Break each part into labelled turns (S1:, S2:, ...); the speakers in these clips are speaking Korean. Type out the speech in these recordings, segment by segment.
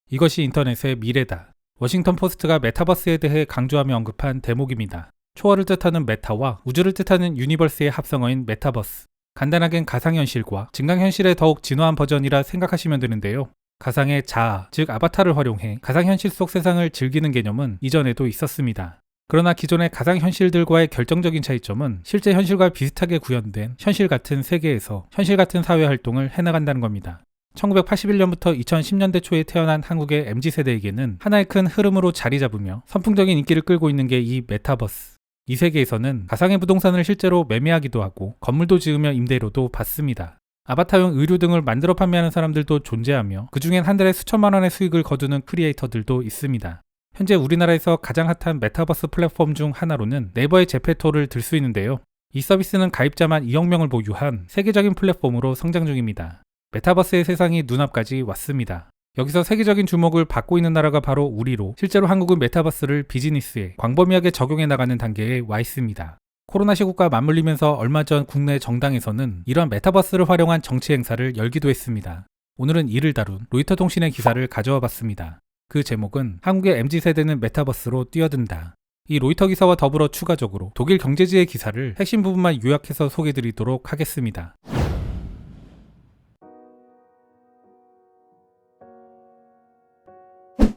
S1: 이것이 인터넷의 미래다. 워싱턴 포스트가 메타버스에 대해 강조하며 언급한 대목입니다. 초월을 뜻하는 메타와 우주를 뜻하는 유니버스의 합성어인 메타버스. 간단하겐 가상현실과 증강현실의 더욱 진화한 버전이라 생각하시면 되는데요. 가상의 자아, 즉 아바타를 활용해 가상현실 속 세상을 즐기는 개념은 이전에도 있었습니다. 그러나 기존의 가상현실들과의 결정적인 차이점은 실제 현실과 비슷하게 구현된 현실 같은 세계에서 현실 같은 사회활동을 해나간다는 겁니다. 1981년부터 2010년대 초에 태어난 한국의 MZ세대에게는 하나의 큰 흐름으로 자리 잡으며 선풍적인 인기를 끌고 있는 게 이 메타버스. 이 세계에서는 가상의 부동산을 실제로 매매하기도 하고 건물도 지으며 임대료도 받습니다. 아바타용 의류 등을 만들어 판매하는 사람들도 존재하며 그 중엔 한 달에 수천만 원의 수익을 거두는 크리에이터들도 있습니다. 현재 우리나라에서 가장 핫한 메타버스 플랫폼 중 하나로는 네이버의 제페토를 들 수 있는데요. 이 서비스는 가입자만 2억 명을 보유한 세계적인 플랫폼으로 성장 중입니다. 메타버스의 세상이 눈앞까지 왔습니다. 여기서 세계적인 주목을 받고 있는 나라가 바로 우리로 실제로 한국은 메타버스를 비즈니스에 광범위하게 적용해 나가는 단계에 와 있습니다. 코로나 시국과 맞물리면서 얼마 전 국내 정당에서는 이러한 메타버스를 활용한 정치 행사를 열기도 했습니다. 오늘은 이를 다룬 로이터 통신의 기사를 가져와 봤습니다. 그 제목은 한국의 MZ세대는 메타버스로 뛰어든다. 이 로이터 기사와 더불어 추가적으로 독일 경제지의 기사를 핵심 부분만 요약해서 소개드리도록 하겠습니다.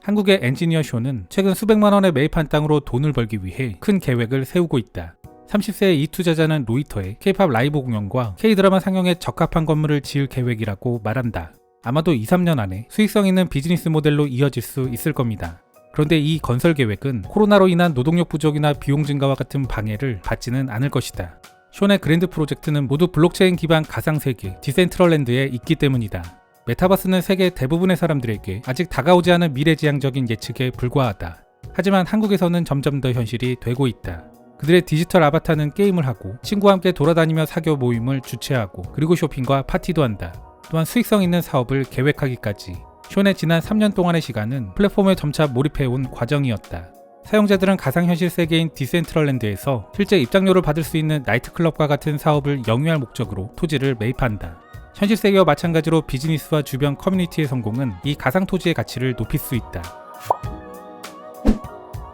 S1: 한국의 엔지니어 쇼는 최근 수백만 원에 매입한 땅으로 돈을 벌기 위해 큰 계획을 세우고 있다. 30세의 이 투자자는 로이터에 K-팝 라이브 공연과 K-드라마 상영에 적합한 건물을 지을 계획이라고 말한다. 아마도 2-3년 안에 수익성 있는 비즈니스 모델로 이어질 수 있을 겁니다. 그런데 이 건설 계획은 코로나로 인한 노동력 부족이나 비용 증가와 같은 방해를 받지는 않을 것이다. 쇼의 그랜드 프로젝트는 모두 블록체인 기반 가상세계 디센트럴랜드에 있기 때문이다. 메타버스는 세계 대부분의 사람들에게 아직 다가오지 않은 미래지향적인 예측에 불과하다. 하지만 한국에서는 점점 더 현실이 되고 있다. 그들의 디지털 아바타는 게임을 하고 친구와 함께 돌아다니며 사교 모임을 주최하고 그리고 쇼핑과 파티도 한다. 또한 수익성 있는 사업을 계획하기까지. 쇼의 지난 3년 동안의 시간은 플랫폼에 점차 몰입해온 과정이었다. 사용자들은 가상현실 세계인 디센트럴랜드에서 실제 입장료를 받을 수 있는 나이트클럽과 같은 사업을 영위할 목적으로 토지를 매입한다. 현실 세계와 마찬가지로 비즈니스와 주변 커뮤니티의 성공은 이 가상 토지의 가치를 높일 수 있다.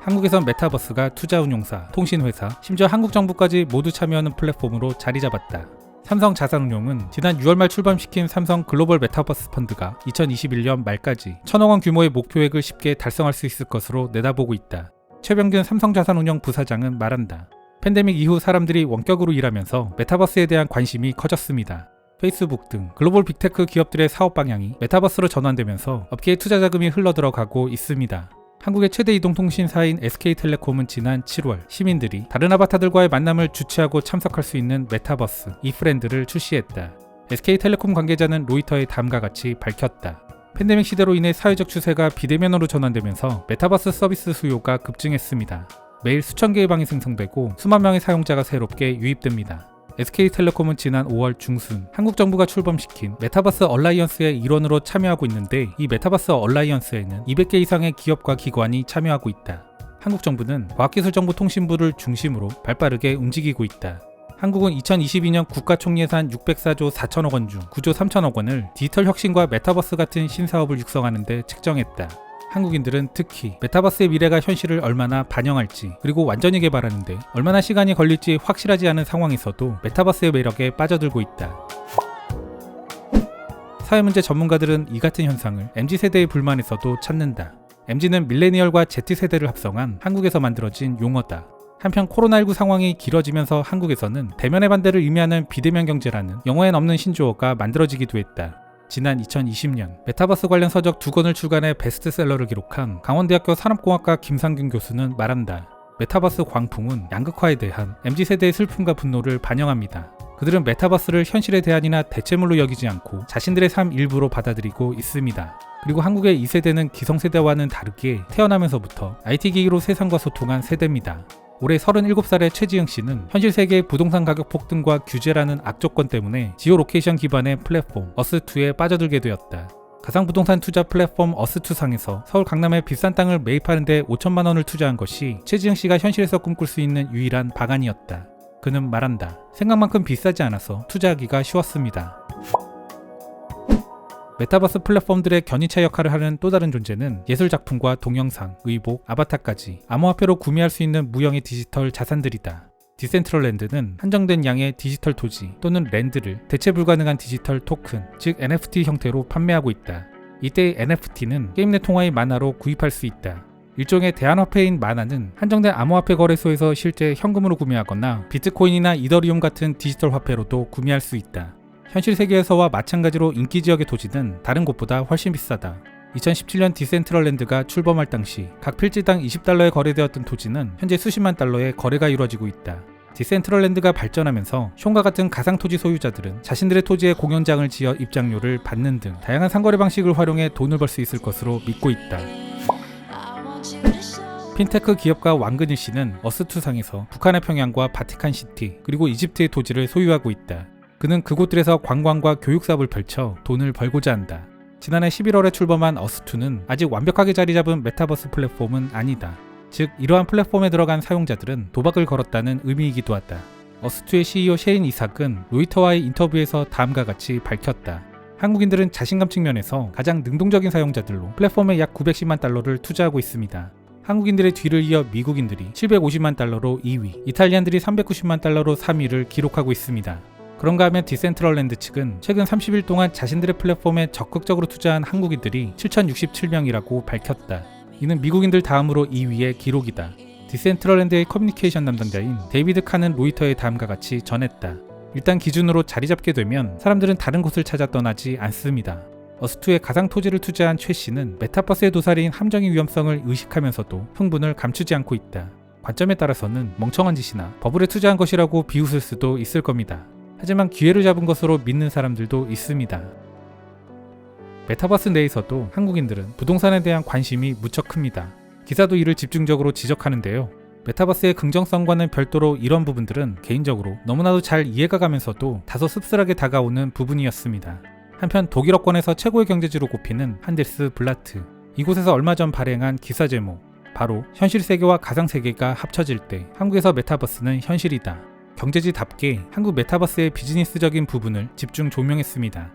S1: 한국에선 메타버스가 투자운용사, 통신회사, 심지어 한국 정부까지 모두 참여하는 플랫폼으로 자리 잡았다. 삼성자산운용은 지난 6월 말 출범시킨 삼성 글로벌 메타버스 펀드가 2021년 말까지 1,000억 원 규모의 목표액을 쉽게 달성할 수 있을 것으로 내다보고 있다. 최병균 삼성자산운용 부사장은 말한다. 팬데믹 이후 사람들이 원격으로 일하면서 메타버스에 대한 관심이 커졌습니다. 페이스북 등 글로벌 빅테크 기업들의 사업 방향이 메타버스로 전환되면서 업계에 투자 자금이 흘러들어가고 있습니다. 한국의 최대 이동통신사인 SK텔레콤은 지난 7월 시민들이 다른 아바타들과의 만남을 주최하고 참석할 수 있는 메타버스 이프렌드를 출시했다. SK텔레콤 관계자는 로이터의 다음과 같이 밝혔다. 팬데믹 시대로 인해 사회적 추세가 비대면으로 전환되면서 메타버스 서비스 수요가 급증했습니다. 매일 수천 개의 방이 생성되고 수만 명의 사용자가 새롭게 유입됩니다. SK텔레콤은 지난 5월 중순 한국 정부가 출범시킨 메타버스 얼라이언스의 일원으로 참여하고 있는데 이 메타버스 얼라이언스에는 200개 이상의 기업과 기관이 참여하고 있다. 한국 정부는 과학기술정보통신부를 중심으로 발빠르게 움직이고 있다. 한국은 2022년 국가총예산 604조 4천억 원 중 9조 3천억 원을 디지털 혁신과 메타버스 같은 신사업을 육성하는 데 측정했다. 한국인들은 특히 메타버스의 미래가 현실을 얼마나 반영할지 그리고 완전히 개발하는데 얼마나 시간이 걸릴지 확실하지 않은 상황에서도 메타버스의 매력에 빠져들고 있다. 사회문제 전문가들은 이 같은 현상을 MZ세대의 불만에서도 찾는다. MZ는 밀레니얼과 Z세대를 합성한 한국에서 만들어진 용어다. 한편 코로나19 상황이 길어지면서 한국에서는 대면의 반대를 의미하는 비대면 경제라는 영어엔 없는 신조어가 만들어지기도 했다. 지난 2020년 메타버스 관련 서적 2권을 출간해 베스트셀러를 기록한 강원대학교 산업공학과 김상균 교수는 말한다. 메타버스 광풍은 양극화에 대한 MZ세대의 슬픔과 분노를 반영합니다. 그들은 메타버스를 현실의 대안이나 대체물로 여기지 않고 자신들의 삶 일부로 받아들이고 있습니다. 그리고 한국의 2세대는 기성세대와는 다르게 태어나면서부터 IT 기기로 세상과 소통한 세대입니다. 올해 37살의 최지영 씨는 현실 세계의 부동산 가격 폭등과 규제라는 악조건 때문에 지오로케이션 기반의 플랫폼 어스2에 빠져들게 되었다. 가상부동산 투자 플랫폼 어스2상에서 서울 강남에 비싼 땅을 매입하는 데 5천만 원을 투자한 것이 최지영 씨가 현실에서 꿈꿀 수 있는 유일한 방안이었다. 그는 말한다. 생각만큼 비싸지 않아서 투자하기가 쉬웠습니다. 메타버스 플랫폼들의 견인차 역할을 하는 또 다른 존재는 예술작품과 동영상, 의복, 아바타까지 암호화폐로 구매할 수 있는 무형의 디지털 자산들이다. 디센트럴랜드는 한정된 양의 디지털 토지 또는 랜드를 대체 불가능한 디지털 토큰, 즉 NFT 형태로 판매하고 있다. 이때의 NFT는 게임 내 통화의 만화로 구입할 수 있다. 일종의 대안화폐인 마나는 한정된 암호화폐 거래소에서 실제 현금으로 구매하거나 비트코인이나 이더리움 같은 디지털 화폐로도 구매할 수 있다. 현실 세계에서와 마찬가지로 인기 지역의 토지는 다른 곳보다 훨씬 비싸다. 2017년 디센트럴랜드가 출범할 당시 각 필지당 20달러에 거래되었던 토지는 현재 수십만 달러의 거래가 이루어지고 있다. 디센트럴랜드가 발전하면서 숑과 같은 가상 토지 소유자들은 자신들의 토지에 공연장을 지어 입장료를 받는 등 다양한 상거래 방식을 활용해 돈을 벌 수 있을 것으로 믿고 있다. 핀테크 기업가 왕근일 씨는 어스투상에서 북한의 평양과 바티칸시티 그리고 이집트의 토지를 소유하고 있다. 그는 그곳들에서 관광과 교육 사업을 펼쳐 돈을 벌고자 한다. 지난해 11월에 출범한 어스투는 아직 완벽하게 자리 잡은 메타버스 플랫폼은 아니다. 즉 이러한 플랫폼에 들어간 사용자들은 도박을 걸었다는 의미이기도 하다. 어스투의 CEO 셰인 이삭은 로이터와의 인터뷰에서 다음과 같이 밝혔다. 한국인들은 자신감 측면에서 가장 능동적인 사용자들로 플랫폼에 약 910만 달러를 투자하고 있습니다. 한국인들의 뒤를 이어 미국인들이 750만 달러로 2위, 이탈리안들이 390만 달러로 3위를 기록하고 있습니다. 그런가 하면 디센트럴랜드 측은 최근 30일 동안 자신들의 플랫폼에 적극적으로 투자한 한국인들이 7,067명이라고 밝혔다. 이는 미국인들 다음으로 2위의 기록이다. 디센트럴랜드의 커뮤니케이션 담당자인 데이비드 칸은 로이터에 다음과 같이 전했다. 일단 기준으로 자리 잡게 되면 사람들은 다른 곳을 찾아 떠나지 않습니다. 어스투에 가상 토지를 투자한 최 씨는 메타버스의 도사리인 함정의 위험성을 의식하면서도 흥분을 감추지 않고 있다. 관점에 따라서는 멍청한 짓이나 버블에 투자한 것이라고 비웃을 수도 있을 겁니다. 하지만 기회를 잡은 것으로 믿는 사람들도 있습니다. 메타버스 내에서도 한국인들은 부동산에 대한 관심이 무척 큽니다. 기사도 이를 집중적으로 지적하는데요. 메타버스의 긍정성과는 별도로 이런 부분들은 개인적으로 너무나도 잘 이해가 가면서도 다소 씁쓸하게 다가오는 부분이었습니다. 한편 독일어권에서 최고의 경제지로 꼽히는 한데스 블라트, 이곳에서 얼마 전 발행한 기사 제목, 바로 현실 세계와 가상 세계가 합쳐질 때 한국에서 메타버스는 현실이다. 경제지답게 한국 메타버스의 비즈니스적인 부분을 집중 조명했습니다.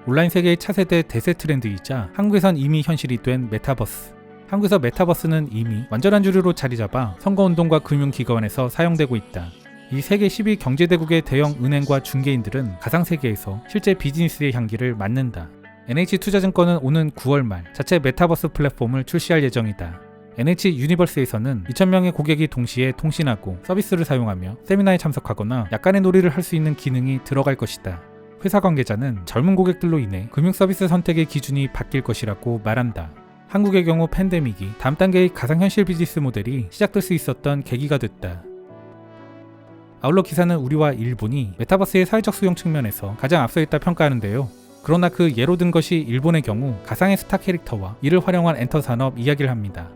S1: 온라인 세계의 차세대 대세 트렌드이자 한국에선 이미 현실이 된 메타버스. 한국에서 메타버스는 이미 완전한 주류로 자리 잡아 선거운동과 금융기관에서 사용되고 있다. 이 세계 10위 경제대국의 대형 은행과 중개인들은 가상세계에서 실제 비즈니스의 향기를 맡는다. NH투자증권은 오는 9월 말 자체 메타버스 플랫폼을 출시할 예정이다. NH 유니버스에서는 2,000명의 고객이 동시에 통신하고 서비스를 사용하며 세미나에 참석하거나 약간의 놀이를 할 수 있는 기능이 들어갈 것이다. 회사 관계자는 젊은 고객들로 인해 금융서비스 선택의 기준이 바뀔 것이라고 말한다. 한국의 경우 팬데믹이 다음 단계의 가상현실 비즈니스 모델이 시작될 수 있었던 계기가 됐다. 아울러 기사는 우리와 일본이 메타버스의 사회적 수용 측면에서 가장 앞서 있다 평가하는데요. 그러나 그 예로 든 것이 일본의 경우 가상의 스타 캐릭터와 이를 활용한 엔터 산업 이야기를 합니다.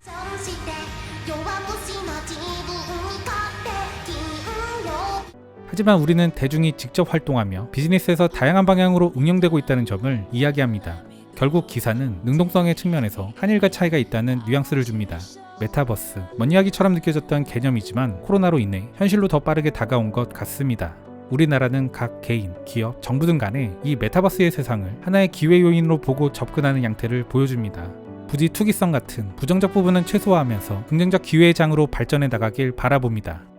S1: 하지만 우리는 대중이 직접 활동하며 비즈니스에서 다양한 방향으로 응용되고 있다는 점을 이야기합니다. 결국 기사는 능동성의 측면에서 한일과 차이가 있다는 뉘앙스를 줍니다. 메타버스, 먼 이야기처럼 느껴졌던 개념이지만 코로나로 인해 현실로 더 빠르게 다가온 것 같습니다. 우리나라는 각 개인, 기업, 정부 등 간에 이 메타버스의 세상을 하나의 기회 요인으로 보고 접근하는 양태를 보여줍니다. 부디 투기성 같은 부정적 부분은 최소화하면서 긍정적 기회의 장으로 발전해 나가길 바라봅니다.